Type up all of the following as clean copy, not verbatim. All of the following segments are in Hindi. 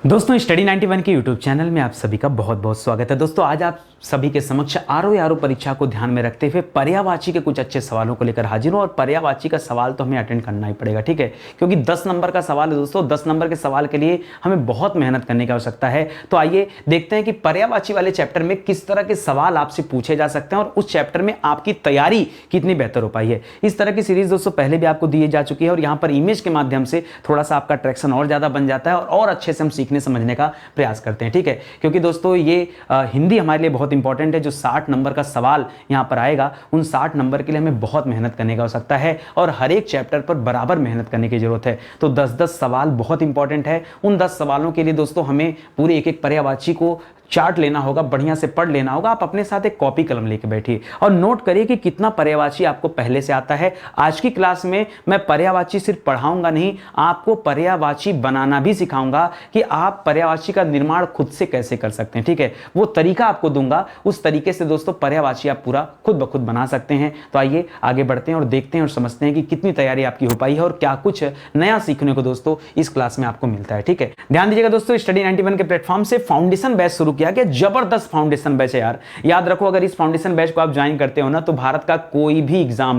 दोस्तों स्टडी 91 के यूट्यूब चैनल में आप सभी का बहुत बहुत स्वागत है। दोस्तों आज आप सभी के समक्ष आरओ परीक्षा को ध्यान में रखते हुए पर्यायवाची के कुछ अच्छे सवालों को लेकर हाजिर हूं। और पर्यायवाची का सवाल तो हमें अटेंड करना ही पड़ेगा, ठीक है, क्योंकि 10 नंबर का सवाल है दोस्तों। 10 नंबर के सवाल के लिए हमें बहुत मेहनत करने की आवश्यकता है। तो आइए देखते हैं कि पर्यायवाची वाले चैप्टर में किस तरह के सवाल आपसे पूछे जा सकते हैं और उस चैप्टर में आपकी तैयारी कितनी बेहतर हो पाई है। इस तरह की सीरीज दोस्तों पहले भी आपको दी जा चुकी है और यहाँ पर इमेज के माध्यम से थोड़ा सा आपका ट्रैक्शन और ज्यादा बन जाता है और अच्छे से हम सीखने समझने का प्रयास करते हैं, ठीक है। क्योंकि दोस्तों ये हिंदी हमारे लिए बहुत इंपॉर्टेंट है। जो 60 नंबर का सवाल यहां पर आएगा उन 60 नंबर के लिए हमें बहुत मेहनत करने की आवश्यकता है और हर एक चैप्टर पर बराबर मेहनत करने की जरूरत है। तो 10-10 सवाल बहुत इंपॉर्टेंट है। उन 10 सवालों के लिए दोस्तों हमें पूरे एक पर्यायवाची को चार्ट लेना होगा, बढ़िया से पढ़ लेना होगा। आप अपने साथ एक कॉपी कलम लेके बैठिए और नोट करिए कि कितना पर्यायवाची आपको पहले से आता है। आज की क्लास में मैं पर्यायवाची सिर्फ पढ़ाऊंगा नहीं, आपको पर्यायवाची बनाना भी सिखाऊंगा कि आप पर्यायवाची का निर्माण खुद से कैसे कर सकते हैं, ठीक है। वो तरीका आपको दूंगा, उस तरीके से दोस्तों पर्यायवाची आप पूरा खुद ब खुद बना सकते हैं। तो आइए आगे बढ़ते हैं और देखते हैं और समझते हैं कि कितनी तैयारी आपकी हो पाई है और क्या कुछ नया सीखने को दोस्तों इस क्लास में आपको मिलता है, ठीक है। ध्यान दीजिएगा दोस्तों, स्टडी 91 के प्लेटफॉर्म से फाउंडेशन बैच शुरू किया गया। जबरदस्त फाउंडेशन बैच है यार। याद रखो, अगर इस फाउंडेशन बैच को आप ज्वाइन करते हो ना तो भारत का कोई भी एग्जाम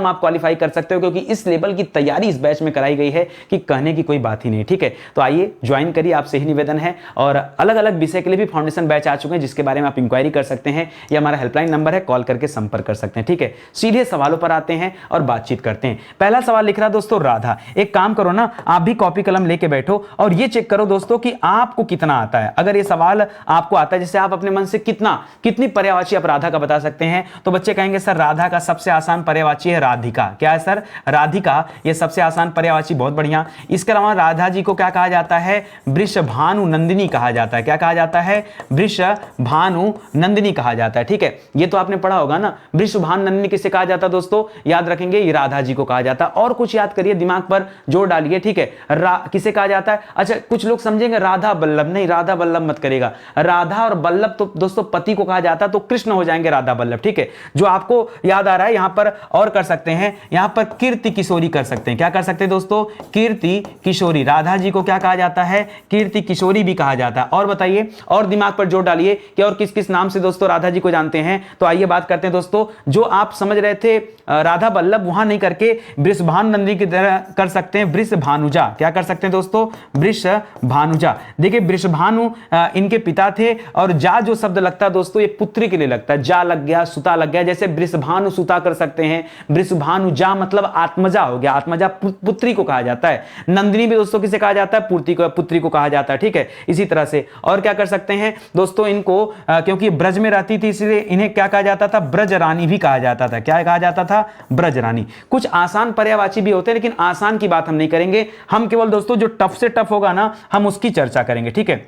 आप क्वालिफाई कर सकते हो, क्योंकि इस लेवल की तैयारी इस बैच में कराई गई है कि कहने की कोई बात ही नहीं, ठीक है। तो आइए ज्वाइन करिए, आपसे ही निवेदन है। और अलग अलग विषय के लिए भी फाउंडेशन बैच आ चुके हैं जिसके बारे में आप इंक्वायरी कर सकते हैं या हमारा हेल्पलाइन नंबर है, कॉल करके संपर्क कर सकते हैं, ठीक है। सीधे सवालों पर आते हैं और बातचीत करते हैं। पहला सवाल लिख रहा दोस्तों राधा। एक काम करो ना, आप भी कॉपी कलम लेके बैठो और ये चेक करो दोस्तों कि आपको कितना आता है। अगर ये सवाल आपको आता है, जैसे आप अपने मन से कितनी पर्यायवाची आप राधा का बता सकते हैं, तो बच्चे कहेंगे सर राधा का सबसे आसान पर्यायवाची है राधिका। क्या है सर? राधिका, ये सबसे आसान पर्यायवाची, बहुत बढ़िया। इसके अलावा राधा जी को क्या कहा जाता है? वृषभानु नंदिनी कहा जाता है। क्या कहा जाता है? वृषभानु नंदिनी कहा जाता है, ठीक है। ये तो आपने पढ़ा होगा ना, वृषभानु नंदिनी किसे कहा जाता है दोस्तों? याद रखेंगे, ये राधा जी को कहा जाता है। और कुछ याद करिए, दिमाग पर जोर डालिए, ठीक है। किसे कहा जाता है? अच्छा, कुछ लोग समझेंगे राधा वल्लभ, नहीं, राधा वल्लभ मत करेगा। राधा और वल्लभ तो दोस्तों पति को कहा जाता है, तो कृष्ण हो जाएंगे राधा वल्लभ, ठीक है। जो आपको याद आ रहा है यहां पर और कर सकते हैं, यहां पर कीर्ति किशोरी कर सकते हैं। क्या कर सकते हैं दोस्तों? कीर्ति किशोरी। राधा जी को क्या कहा जाता है? कीर्ति किशोरी भी कहा जाता है। और बताइए, और दिमाग पर जोर डालिए कि और किस किस नाम से दोस्तों राधा जी को जानते हैं। तो आइए बात करते हैं दोस्तों, जो आप समझ रहे थे राधा वल्लभ, वहां नहीं करके वृषभानु नंदिनी की तरह कर सकते हैं वृषभानुजा। क्या कर सकते हैं दोस्तों? वृषभानुजा। देखिए वृषभानु इनके पिता थे और जा जो शब्द लगता है दोस्तों ये पुत्री के लिए लगता है। जा लग गया, सुता लग गया, जैसे वृषभानु सुता कर सकते हैं। वृषभानुजा मतलब आत्मजा हो गया, आत्मजा पुत्री को कहा जाता है। नंदिनी भी दोस्तों किसे कहा जाता है? पुत्री को कहा जाता है, ठीक है। इसी तरह से और क्या कर सकते हैं दोस्तों, इनको क्योंकि ब्रज में रहती थी इसलिए इन्हें क्या कहा जाता था? ब्रज रानी भी कहा जाता था। क्या कहा जाता था? ब्रज रानी। कुछ आसान पर्यायवाची भी होते हैं, लेकिन आसान की बात हम नहीं करेंगे। हम केवल दोस्तों जो टफ से टफ होगा ना, हम उसकी चर्चा करेंगे, ठीक है।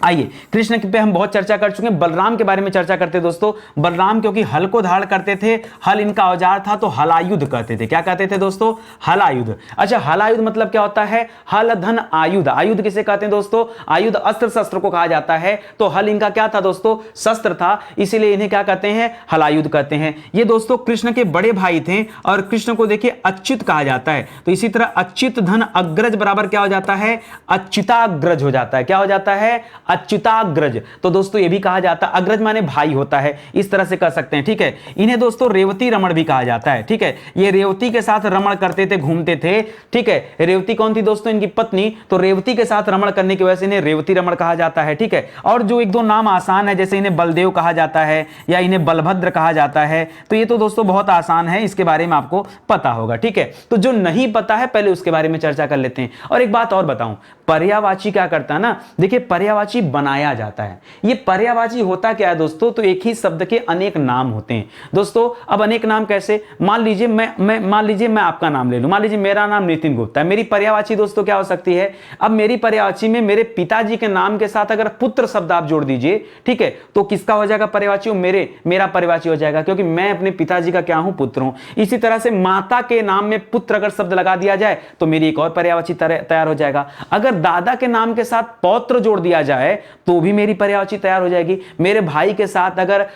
आइए, कृष्ण पे हम बहुत चर्चा कर चुके हैं, बलराम के बारे में चर्चा करते हैं दोस्तों। बलराम क्योंकि हल को धारण करते थे, हल इनका औजार था, तो हलायुध कहते थे। क्या कहते थे दोस्तों? हलायुध। अच्छा, हलायुध मतलब क्या होता है? हल धन आयुध। आयुध किसे कहते हैं दोस्तों? आयुध अस्त्र शस्त्र को कहा जाता है। तो हल इनका क्या था दोस्तों? शस्त्र था, इसीलिए इन्हें क्या कहते हैं? हलायुध कहते हैं। ये दोस्तों कृष्ण के बड़े भाई थे और कृष्ण को देखिए अच्युत कहा जाता है। तो इसी तरह अच्युत धन अग्रज बराबर क्या हो जाता है? अच्युताग्रज हो जाता है। क्या हो जाता है? अच्युताग्रज। तो दोस्तों ये भी कहा जाता है, अग्रज माने भाई होता है, इस तरह से कह सकते हैं, ठीक है। इन्हें दोस्तों रेवती रमण भी कहा जाता है, ठीक है। ये रेवती के साथ रमण करते थे, घूमते थे, ठीक है। रेवती कौन थी दोस्तों? इनकी पत्नी। तो रेवती के साथ रमण करने की वजह से इन्हें रेवती रमण कहा जाता है, ठीक है। और जो एक दो नाम आसान है, जैसे इन्हें बलदेव कहा जाता है या इन्हें बलभद्र कहा जाता है, तो ये तो दोस्तों बहुत आसान है, इसके बारे में आपको पता होगा, ठीक है। तो जो नहीं पता है पहले उसके बारे में चर्चा कर लेते हैं। और एक बात और बताऊं, पर्यायवाची क्या करता है ना, देखिए पर्यायवाची बनाया जाता है। ये पर्यायवाची होता क्या है दोस्तों? तो एक ही शब्द के अनेक नाम होते हैं दोस्तों। अब अनेक नाम कैसे? मान लीजिए मैं आपका नाम ले लूं। मान लीजिए मेरा नाम नितिन गुप्ता है, मेरी पर्यायवाची दोस्तों क्या हो सकती है? अब मेरी पर्यायवाची में मेरे पिताजी के नाम के साथ अगर पुत्र शब्द आप जोड़ दीजिए, ठीक है, तो किसका हो जाएगा पर्यायवाची? मेरा पर्यायवाची हो जाएगा, क्योंकि मैं अपने पिताजी का क्या हूं? पुत्र हूं। इसी तरह से माता के नाम में पुत्र अगर शब्द लगा दिया जाए तो मेरी एक और पर्यायवाची तैयार हो जाएगा। अगर दादा के नाम के साथ पौत्र जोड़ दिया जाए है तो भी मेरी पर्यायवाची तैयार हो जाएगी। मेरे भाई के साथ अगर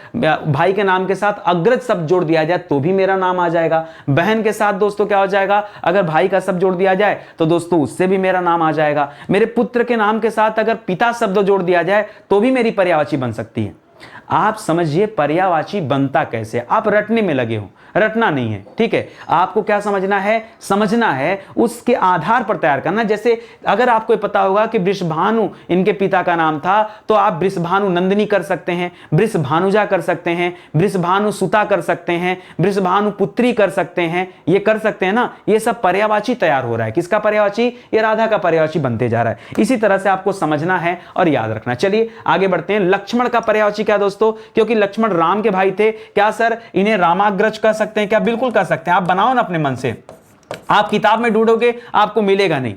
भाई के नाम के साथ अग्रज शब्द जोड़ दिया जाए तो भी मेरा नाम आ जाएगा। बहन के साथ दोस्तों क्या हो जाएगा, अगर भाई का शब्द जोड़ दिया जाए तो दोस्तों उससे भी मेरा नाम आ जाएगा। मेरे पुत्र के नाम के साथ अगर पिता शब्द जोड़ दिया जाए तो भी मेरी पर्यायवाची बन सकती है। आप समझिए पर्यायवाची बनता कैसे, आप रटने में लगे हो, रटना नहीं है, ठीक है। आपको क्या समझना है उसके आधार पर तैयार करना। जैसे अगर आपको पता होगा कि वृषभानु इनके पिता का नाम था तो आप वृषभानु नंदिनी कर सकते हैं, वृषभानुजा कर सकते हैं, वृषभानु सुता कर सकते हैं, वृषभानु पुत्री कर सकते हैं, ये कर सकते हैं ना। ये सब पर्यायवाची तैयार हो रहा है। किसका पर्यायवाची? ये राधा का पर्यायवाची बनते जा रहा है। इसी तरह से आपको समझना है और याद रखना। चलिए आगे बढ़ते हैं। लक्ष्मण का पर्यायवाची क्या दोस्तों? क्योंकि लक्ष्मण राम के भाई थे। क्या सर इन्हें रामाग्रज कह सकते हैं क्या? बिल्कुल कर सकते हैं। आप बनाओ ना अपने मन से, आप किताब में ढूंढोगे आपको मिलेगा नहीं।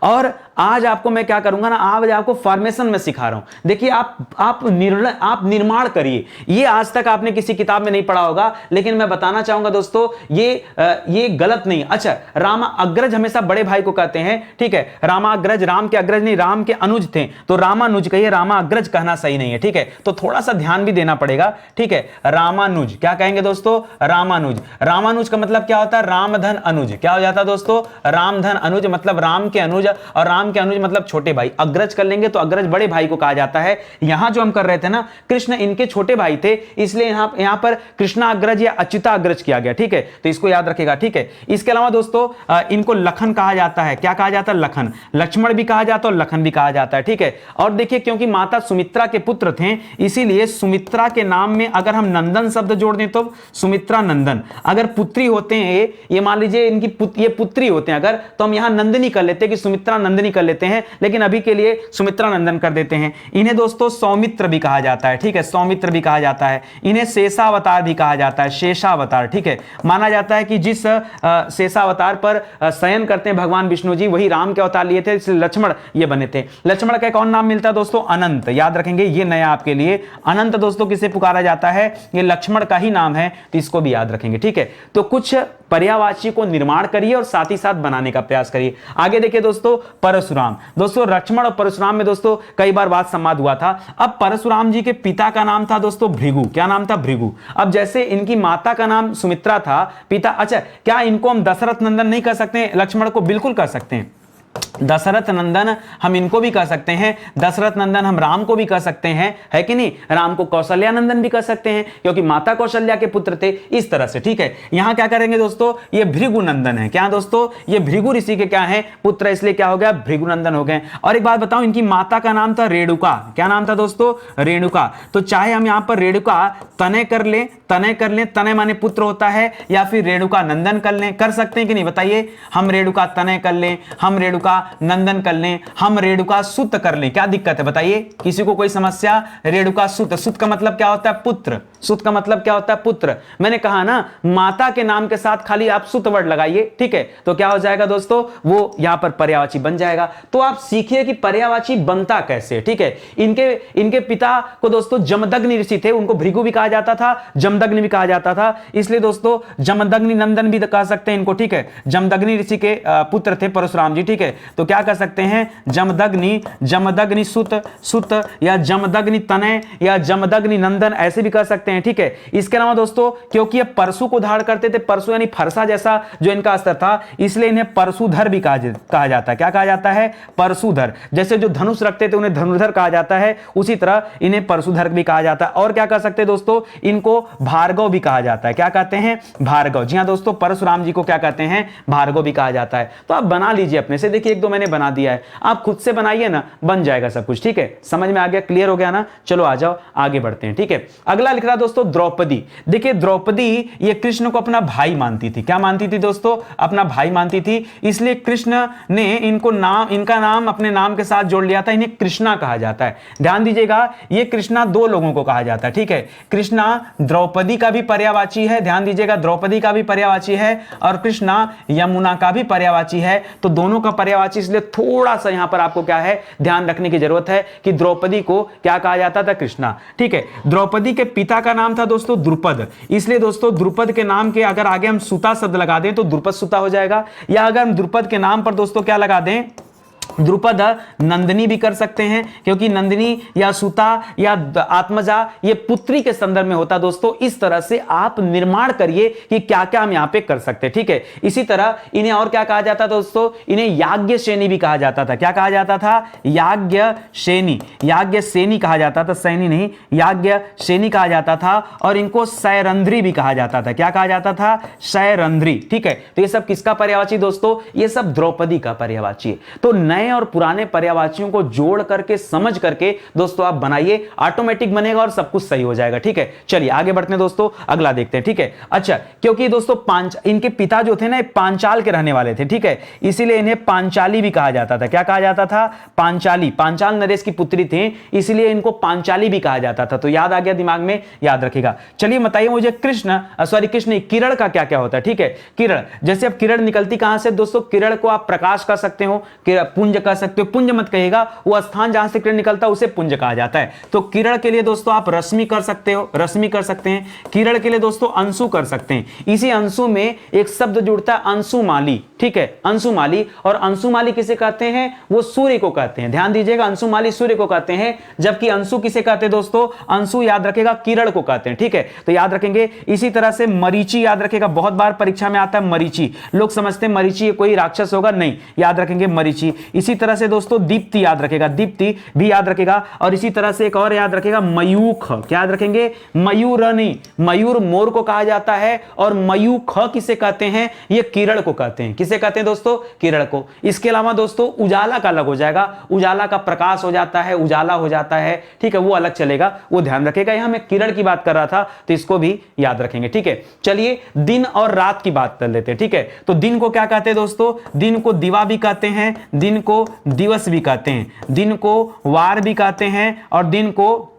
और आज आपको मैं क्या करूंगा ना, आज आपको फॉर्मेशन में सिखा रहा हूं। देखिए आप निर्माण करिए। ये आज तक आपने किसी किताब में नहीं पढ़ा होगा, लेकिन मैं बताना चाहूंगा दोस्तों ये गलत नहीं। अच्छा, रामा अग्रज हमेशा बड़े भाई को कहते हैं, ठीक है। रामा अग्रज, राम के अग्रज नहीं, राम के अनुज थे तो रामानुज कहिए, रामा अग्रज कहना सही नहीं है, ठीक है। तो थोड़ा सा ध्यान भी देना पड़ेगा, ठीक है। रामानुज क्या कहेंगे दोस्तों? रामानुज। रामानुज का मतलब क्या होता है? रामधन अनुज। क्या हो जाता है दोस्तों? रामधन अनुज मतलब राम के अनुज, और राम के अनुज मतलब छोटे भाई। अग्रज कर लेंगे तो अग्रज बड़े भाई को कहा जाता है। यहां जो हम कर रहे थे ना, कृष्ण इनके छोटे भाई थे, इसलिए यहां पर कृष्णा अग्रज या अच्युता अग्रज किया गया, ठीक है। तो इसको याद रखेगा, ठीक है। इसके अलावा दोस्तों इनको लखन कहा जाता है। क्या कहा जाता है? लखन। लक्ष्मण भी कहा जाता है और लखन भी कहा जाता है, ठीक है। और देखिए क्योंकि माता सुमित्रा के पुत्र थे, इसीलिए सुमित्रा के नाम में अगर हम नंदन शब्द जोड़ दें तो सुमित्रा नंदन। अगर पुत्री होते हैं, ये मान लीजिए इनकी ये पुत्री होते हैं अगर, तो हम यहां नंदिनी कर लेते हैं कि सुमित्रा नंदिनी कर लेते हैं, लेकिन अभी के लिए सुमित्रा नंदन कर देते हैं। इन्हें दोस्तों सौमित्र भी कहा जाता है, ठीक है। सौमित्र भी कहा जाता है। इन्हें शेषावतार भी कहा जाता है, शेषावतार, ठीक है। माना जाता है कि जिस शेषावतार पर शयन करते हैं भगवान विष्णु जी, वही राम के अवतार लिए थे, इसलिए लक्ष्मण ये बने थे। लक्ष्मण का कौन नाम मिलता है दोस्तों? अनंत। याद रखेंगे, ये नया आपके लिए। अनंत दोस्तों किसे पुकारा जाता है? ये लक्ष्मण का ही नाम है, तो इसको भी याद रखेंगे, ठीक है। तो कुछ पर्यायवाची को निर्माण करिए और साथ ही साथ बनाने का प्रयास करिए। आगे देखिए दोस्तों, परशुराम। दोस्तों लक्ष्मण और परशुराम में दोस्तों कई बार वाद संवाद हुआ था। अब परशुराम जी के पिता का नाम था दोस्तों भृगु। क्या नाम था? भृगु। अब जैसे इनकी माता का नाम सुमित्रा था, पिता, अच्छा क्या इनको हम दशरथ नंदन नहीं कर सकते? लक्ष्मण को बिल्कुल कर सकते हैं। दशरथ नंदन हम इनको भी कह सकते हैं, दशरथ नंदन हम राम को भी कह सकते हैं, है कि नहीं। राम को कौशल्या नंदन भी कह सकते हैं क्योंकि माता कौशल्या के पुत्र थे, इस तरह से, ठीक है। यहां क्या करेंगे दोस्तों? ये भृगु नंदन है। क्या दोस्तों? ये भृगु ऋषि के क्या है? पुत्र, इसलिए क्या हो गया? भृगु नंदन हो गए। और एक बात बताऊं, इनकी माता का नाम था रेणुका। क्या नाम था दोस्तों? रेणुका। तो चाहे हम यहां पर रेणुका तनय कर लें, तनय माने पुत्र होता है, या फिर रेणुका नंदन कर लें, कर सकते हैं कि नहीं बताइए? हम रेणुका तनय कर लें, हम रेणुका नंदन कर लें, हम रेणुका सुत कर लें, क्या दिक्कत है बताइए? किसी को कोई समस्या? रेणुका सुत, सुत का मतलब क्या होता है? पुत्र। सुत का मतलब क्या होता है? पुत्र। मैंने कहा ना, माता के नाम के साथ खाली आप सुत वर्ड लगाइए, ठीक है। तो क्या हो जाएगा दोस्तों? वो यहां पर पर्यायवाची बन जाएगा। तो आप सीखिए कि पर्यायवाची बनता कैसे, ठीक है। इनके पिता को दोस्तों जमदग्नि ऋषि थे, उनको भृगु भी कहा जाता था, जमदग्नि भी कहा जाता था, इसलिए दोस्तों जमदग्नि नंदन भी कह सकते हैं इनको, ठीक है। जमदग्नि ऋषि के पुत्र थे परशुराम जी, ठीक है। तो क्या कर सकते हैं? जमदग्नि सुत या जमदग्नि तनय या जमदग्नि नंदन ऐसे भी कर सकते हैं, ठीक है। इसके अलावा दोस्तों क्योंकि ये परशु को धारण करते थे, परशु यानी फरसा जैसा जो इनका अस्त्र था, इसलिए इन्हें परशुधर भी कहा जाता है। क्या कहा जाता है? परशुधर। जैसे जो धनुष रखते थे उन्हें धनुर्धर कहा जाता है, उसी तरह इन्हें परशुधर भी कहा जाता है। और क्या कर सकते हैं दोस्तों? इनको भार्गव भी कहा जाता है। क्या कहते हैं? भार्गव। जी हां दोस्तों, परशुराम जी को क्या कहते हैं? भार्गव भी कहा जाता है। तो आप बना लीजिए अपने से, देखिए एक दो मैंने बना दिया है, आप खुद से बनाइए ना, बन जाएगा सब कुछ, ठीक है। समझ में आ गया? क्लियर हो गया ना? चलो आ जाओ आगे बढ़ते हैं, ठीक है। अगला लिख रहा दोस्तों द्रौपदी। देखिए द्रौपदी ये कृष्ण को अपना भाई मानती थी। क्या मानती थी दोस्तों? अपना भाई मानती थी, इसलिए कृष्ण ने इनका नाम अपने नाम के साथ जोड़ लिया था, इन्हें कृष्णा कहा जाता है। ध्यान दीजिएगा, ये कृष्णा दो लोगों को कहा जाता है, ठीक है। कृष्णा द्रौपदी का भी पर्यायवाची है, ध्यान दीजिएगा, द्रौपदी का भी पर्यायवाची है, और कृष्णा यमुना का भी पर्यायवाची है। तो दोनों का पर्यायवाची, इसलिए थोड़ा सा यहां पर आपको क्या है ध्यान रखने की जरूरत है कि द्रौपदी को क्या कहा जाता था? कृष्णा, ठीक है। द्रौपदी के पिता का नाम था दोस्तों द्रुपद, इसलिए दोस्तों द्रुपद के नाम के अगर आगे हम सुता शब्द लगा दें तो द्रुपद सुता हो जाएगा, या अगर हम द्रुपद के नाम पर दोस्तों क्या लगा दें? द्रुपद नंदिनी भी कर सकते हैं, क्योंकि नंदिनी या सुता या आत्मजा ये पुत्री के संदर्भ में होता। दोस्तों इस तरह से आप निर्माण करिए कि क्या क्या हम यहां पे कर सकते हैं, ठीक है। इसी तरह इन्हें और क्या कहा जाता था दोस्तों, इन्हें याज्ञ श्रेणी भी कहा जाता था। क्या कहा जाता था, याज्ञ श्रेणी, याज्ञ श्रेणी कहा जाता था, सैनी नहीं, याज्ञ श्रेणी कहा जाता था। और इनको सैरंध्री भी कहा जाता था। क्या कहा जाता था, सैरंध्री, ठीक है। तो ये सब किसका पर्यायवाची दोस्तों, ये सब द्रौपदी का पर्यायवाची है। तो नए और पुराने पर्यायवाचियों को जोड़ करके समझ करके दोस्तों आप बनाइए, ऑटोमेटिक बनेगा और सब कुछ सही हो जाएगा, ठीक है। चलिए आगे बढ़ते हैं दोस्तों, अगला देखते हैं, ठीक है। अच्छा, क्योंकि दोस्तों इनके पिता जो थे ना पांचाल के रहने वाले थे, ठीक है, इसीलिए इन्हें पांचाली भी कहा जाता था। क्या कहा जाता था, पांचाली, पांचाल नरेश की पुत्री थी, इसलिए इनको पांचाली भी कहा जाता था। तो याद आ गया, दिमाग में याद रखेगा। चलिए बताइए मुझे कृष्ण किरण का क्या क्या होता है, ठीक है। किरण, जैसे अब किरण निकलती कहां से दोस्तों, किरण को आप प्रकाश कह सकते हो, पुंज कह सकते हो, पुंज मत कहिएगा, वो स्थान जहां से किरण निकलता है उसे पुंज कहा जाता है। तो किरण के लिए दोस्तों आप रश्मि कर सकते हो, रश्मि कर सकते हैं। किरण के लिए दोस्तों अंशु कर सकते हैं। इसी अंशु में एक शब्द जुड़ता है अंशुमाली, ठीक है, अंशुमाली। और अंशुमाली किसे कहते हैं, वो सूर्य को कहते हैं। ध्यान दीजिएगा, अंशुमाली सूर्य को कहते हैं, जबकि अंशु किसे कहते हैं दोस्तों, अंशु याद रखेगा किरण को कहते हैं, ठीक है। तो याद रखेंगे। इसी तरह से मरीचि याद रखेगा, बहुत बार परीक्षा में आता है मरीचि, लोग समझते हैं मरीचि कोई राक्षस होगा, नहीं, याद रखेंगे मरीचि। इसी तरह से दोस्तों दीप्ति याद रखेगा, दीप्ति भी याद रखेगा। और इसी तरह से एक और याद रखेगा मयूख, क्या याद रखेंगे, मयूरनी, मयूर मोर को कहा जाता है। और मयूख किसे कहते हैं, ये किरण को कहते हैं। किसे कहते हैं दोस्तों, किरण को। इसके अलावा दोस्तों उजाला का अलग हो जाएगा, उजाला का प्रकाश हो जाता है, उजाला हो जाता है, ठीक है, वो अलग चलेगा, वो ध्यान रखेगा। यहां मैं किरण की बात कर रहा था तो इसको भी याद रखेंगे, ठीक है। चलिए दिन और रात की बात कर लेते हैं, ठीक है। तो दिन को क्या कहते हैं दोस्तों, दिन को दिवा भी कहते हैं, दिन को दिवस भी कहते हैं, दिन को वार भी कहते हैं, और दिन को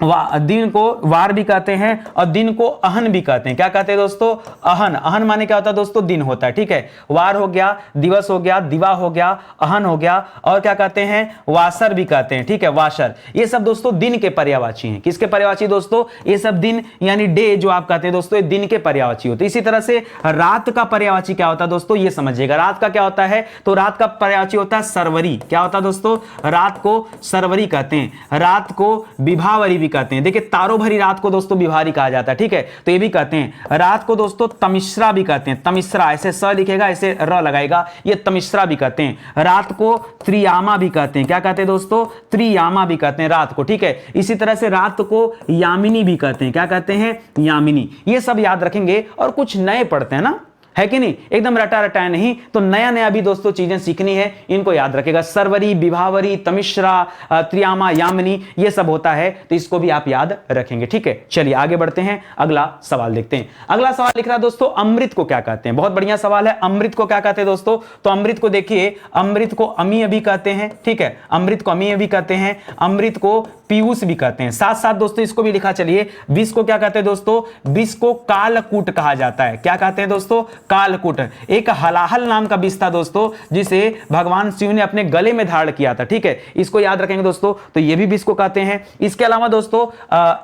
वार भी कहते हैं, और दिन को अहन भी कहते हैं। क्या कहते हैं दोस्तों, अहन। अहन माने क्या होता है दोस्तों, दिन होता है, ठीक है। वार हो गया, दिवस हो गया, दिवा हो गया, अहन हो गया, और क्या कहते हैं, वासर भी कहते हैं, ठीक है, वासर। ये सब दोस्तों दिन के पर्यायवाची हैं। किसके पर्यायवाची दोस्तों, ये सब दिन यानी डे जो आप कहते हैं दोस्तों, ये दिन के पर्यायवाची होते हैं। इसी तरह से रात का पर्यायवाची क्या होता है दोस्तों, ये समझिएगा। रात का क्या होता है, तो रात का पर्यायवाची होता है सरवरी। क्या होता है दोस्तों, रात को सरवरी कहते हैं, रात को विभावरी कहते हैं। देखिए तारों भरी रात को दोस्तों विभारी कहा जाता है, ठीक है, तो ये भी कहते हैं। रात को दोस्तों तमिश्रा भी कहते हैं, तमिश्रा, ऐसे स लिखेगा, ऐसे र लगाएगा, ये तमिश्रा भी कहते हैं। रात को त्रियामा भी कहते हैं। क्या कहते हैं दोस्तों, त्रियामा भी कहते हैं रात को, ठीक है। इसी तरह से रात को यामिनी भी कहते हैं। क्या कहते हैं, यामिनी। ये सब याद रखेंगे। और कुछ नए पढ़ते हैं ना, है कि नहीं, एकदम रटा रटाया नहीं, तो नया नया भी दोस्तों चीजें सीखनी है, इनको याद रखेगा। सरवरी, विभावरी, तमिश्रा, त्रियामा, यामिनी, ये सब होता है, तो इसको भी आप याद रखेंगे, ठीक है। चलिए आगे बढ़ते हैं, अगला सवाल देखते हैं। अगला सवाल लिख रहा है दोस्तों, अमृत को क्या कहते हैं। बहुत बढ़िया सवाल है, अमृत को क्या कहते हैं दोस्तों। तो अमृत को देखिए, अमृत को अमीय भी कहते हैं, ठीक है, अमृत को अमीय भी कहते हैं, अमृत को पीयूष भी कहते हैं। साथ साथ दोस्तों इसको भी लिखा, चलिए विष को क्या कहते हैं दोस्तों, विष को कालकूट कहा जाता है। क्या कहते हैं दोस्तों, कालकूट। एक हलाहल नाम का विष था दोस्तों, जिसे भगवान शिव ने अपने गले में धारण किया था, ठीक है, इसको याद रखेंगे दोस्तों। तो ये भी विष को कहते हैं। इसके अलावा दोस्तों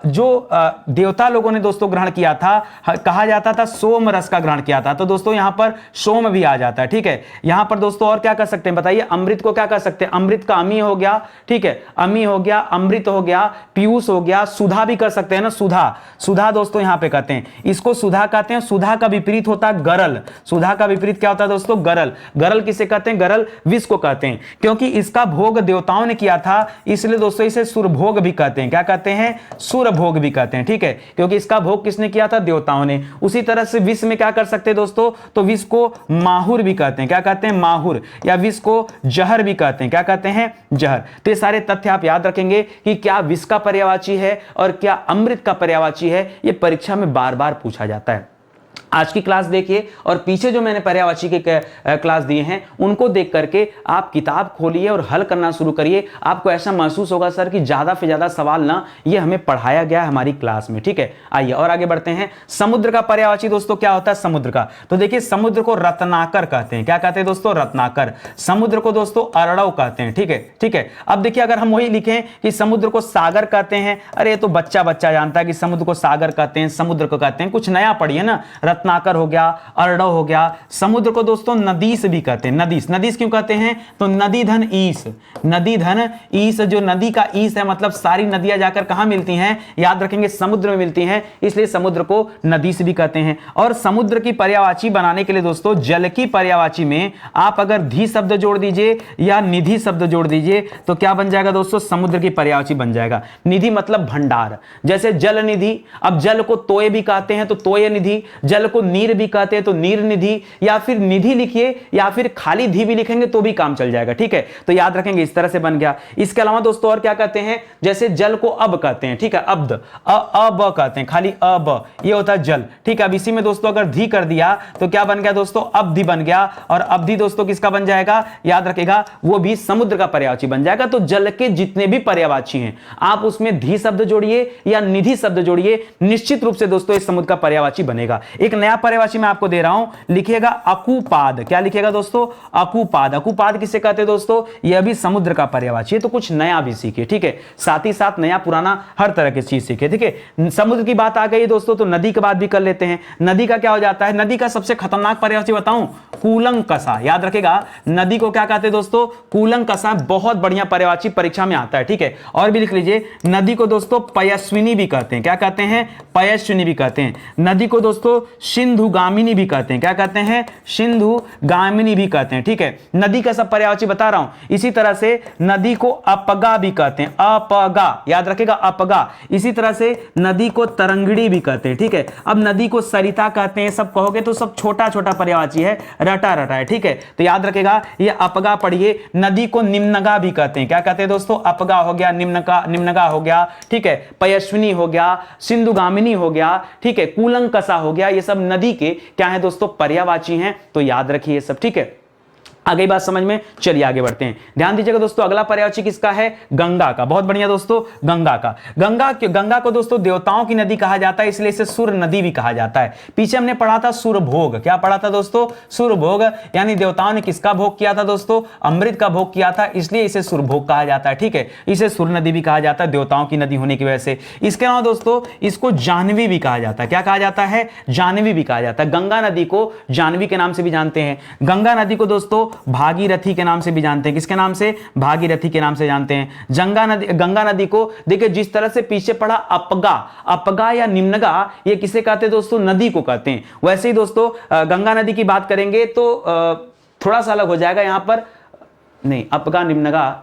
जो देवता लोगों ने दोस्तों ग्रहण किया था, कहा जाता था सोम रस का ग्रहण किया था, तो दोस्तों यहां पर सोम भी आ जाता है, ठीक है। यहां पर दोस्तों और क्या कर सकते हैं बताइए, अमृत को क्या कर सकते हैं, अमृत का अमी हो गया, ठीक है, अमी हो गया, अमृत हो गया, पीयूष हो गया, सुधा भी कर सकते हैं ना, सुधा, सुधा दोस्तों यहां पे कहते हैं, इसको सुधा कहते हैं। सुधा का विपरीत होता है गरल, सुधा का विपरीत क्या होता है दोस्तों, गरल। गरल किसे कहते हैं, गरल विष को कहते हैं, क्योंकि इसका भोग देवताओं ने किया था, इसलिए दोस्तों इसे सुरभोग भी कहते हैं। क्या कहते हैं, सुरभोग भी कहते हैं, ठीक है, क्योंकि इसका भोग किसने किया था, देवताओं ने। उसी तरह से विष में क्या कर सकते हैं दोस्तों, तो विष को माहुर भी कहते हैं। क्या कहते हैं, माहुर, या विष को जहर भी कहते हैं। क्या कहते हैं, जहर। तो ये सारे तथ्य आप याद रखेंगे कि क्या विष का पर्यायवाची है और क्या अमृत का पर्यायवाची है, ये परीक्षा में बार बार पूछा जाता है। आज की क्लास देखिए और पीछे जो मैंने पर्यायवाची के क्लास दिए हैं उनको देख करके आप किताब खोलिए और हल करना शुरू करिए। आपको ऐसा महसूस होगा सर कि ज्यादा से ज्यादा सवाल ना ये हमें पढ़ाया गया है हमारी क्लास में, ठीक है। आइए और आगे बढ़ते हैं। समुद्र का पर्यायवाची दोस्तों क्या होता है, समुद्र का, तो देखिए समुद्र को रत्नाकर कहते हैं। क्या कहते हैं दोस्तों, रत्नाकर। समुद्र को दोस्तों अरड़व कहते हैं, ठीक है, ठीक है। अब देखिए अगर हम वही लिखें कि समुद्र को सागर कहते हैं, अरे तो बच्चा बच्चा जानता है कि समुद्र को सागर कहते हैं, समुद्र को कहते हैं, कुछ नया पढ़िए ना। रत्नाकर हो गया, अर्णव हो गया। समुद्र को दोस्तों नदीस भी कहते हैं, नदीस। नदीस क्यों कहते हैं? तो नदी धन ईस, नदी धन ईस, जो नदी का ईस है मतलब सारी नदियां जाकर कहां मिलती हैं? याद रखेंगे समुद्र में मिलती हैं, इसलिए समुद्र को नदीस भी कहते हैं। और समुद्र की पर्यायवाची बनाने के लिए दोस्तों जल की पर्यायवाची में आप अगर धी शब्द जोड़ दीजिए या निधि शब्द जोड़ दीजिए तो क्या बन जाएगा दोस्तों? समुद्र की पर्यायवाची बन जाएगा। निधि मतलब भंडार, जैसे जल निधि। अब जल को तोय भी कहते हैं तो तोय निधि, जल को नीर भी कहते हैं तो नीर निधि, या फिर निधि लिखिए या फिर खाली धी भी लिखेंगे तो भी काम चल जाएगा। ठीक है, तो याद रखेंगे इस तरह से बन गया। इसके अलावा दोस्तों और क्या कहते हैं? जैसे जल को अब कहते हैं, ठीक है, अब्द, अब कहते हैं, खाली अब, ये होता है जल। ठीक है, अब इसी में दोस्तों अगर धी कर दिया तो क्या बन गया दोस्तों? अवधि बन गया। और अवधि दोस्तों किसका बन जाएगा? याद रखेगा वो भी समुद्र का पर्यायवाची बन जाएगा। तो जल के जितने भी पर्यायवाची हैं आप उसमें धी शब्द जोड़िए या निधि शब्द जोड़िए, निश्चित रूप से दोस्तों इस समुद्र का पर्यायवाची बनेगा। एक नया पर्यायवाची मैं आपको दे रहा हूं, लिखिएगा अकुपाद। क्या लिखिएगा दोस्तों? अकुपाद। अकुपाद किसे कहते हैं दोस्तों? यह भी समुद्र का पर्यायवाची है। तो कुछ नया भी सीखे, ठीक है, साथ ही साथ नया पुराना हर तरह की चीज सीखे। ठीक है, समुद्र की बात आ गई दोस्तों तो नदी की बात भी कर लेते हैं। नदी का क्या हो जाता है? नदी का सबसे खतरनाक पर्यायवाची बताऊं? कूलंकषा। याद रखेगा नदी को क्या कहते हैं दोस्तों? कूलंकषा। बहुत बढ़िया पर्यायवाची परीक्षा में आता है। ठीक है, और भी लिख लीजिए, नदी को दोस्तों पयस्विनी भी कहते हैं। क्या कहते हैं? पयस्विनी भी कहते हैं। नदी को दोस्तों सिंधुगामिनी भी कहते हैं। क्या कहते हैं? सिंधुगामिनी भी कहते हैं। ठीक है, नदी का सब पर्यायवाची बता रहा हूं। इसी तरह से नदी को अपगा भी कहते हैं, अपगा, याद रखेगा अपगा। इसी तरह से नदी को तरंगिणी भी कहते हैं। ठीक है, अब नदी को सरिता कहते हैं। सब कहोगे तो सब छोटा छोटा पर्यायवाची है, रटा रटा है। ठीक है, तो याद रखेगा ये अपगा पढ़िए। नदी को निम्नगा भी कहते हैं। क्या कहते हैं दोस्तों? अपगा हो गया, निम्नगा हो गया, ठीक है, पयस्विनी हो गया, सिंधुगामिनी हो गया, ठीक है, कूलंकषा हो गया। ये सब नदी के क्या है दोस्तों? पर्यायवाची हैं। तो याद रखिए सब। ठीक है, आ गई बात समझ में? चलिए आगे बढ़ते हैं। ध्यान दीजिएगा दोस्तों, अगला पर्यायवाची किसका है? गंगा का। बहुत बढ़िया दोस्तों, गंगा का। गंगा को दोस्तों देवताओं की नदी कहा जाता है, इसलिए इसे सूर नदी भी कहा जाता है। पीछे हमने पढ़ा था सूरभोग। क्या पढ़ा था दोस्तों? सूरभोग, यानी देवताओं ने किसका भोग किया था दोस्तों? अमृत का भोग किया था, इसलिए इसे सूरभोग कहा जाता है। ठीक है, इसे सूर नदी भी कहा जाता है देवताओं की नदी होने की वजह से। इसके अलावा दोस्तों इसको जाह्नवी भी कहा जाता है। क्या कहा जाता है? जाह्नवी भी कहा जाता है। गंगा नदी को जाह्नवी के नाम से भी जानते हैं। गंगा नदी को दोस्तों भागीरथी के नाम से भी जानते हैं। किसके नाम से? भागीरथी के नाम से जानते हैं। गंगा नदी को देखिए जिस तरह से पीछे पढ़ा अपगा, अपगा या निम्नगा, ये किसे कहते हैं दोस्तों? नदी को कहते हैं। वैसे ही दोस्तों गंगा नदी की बात करेंगे तो थोड़ा सा अलग हो जाएगा यहां पर, नहीं, अपगा निम्नगा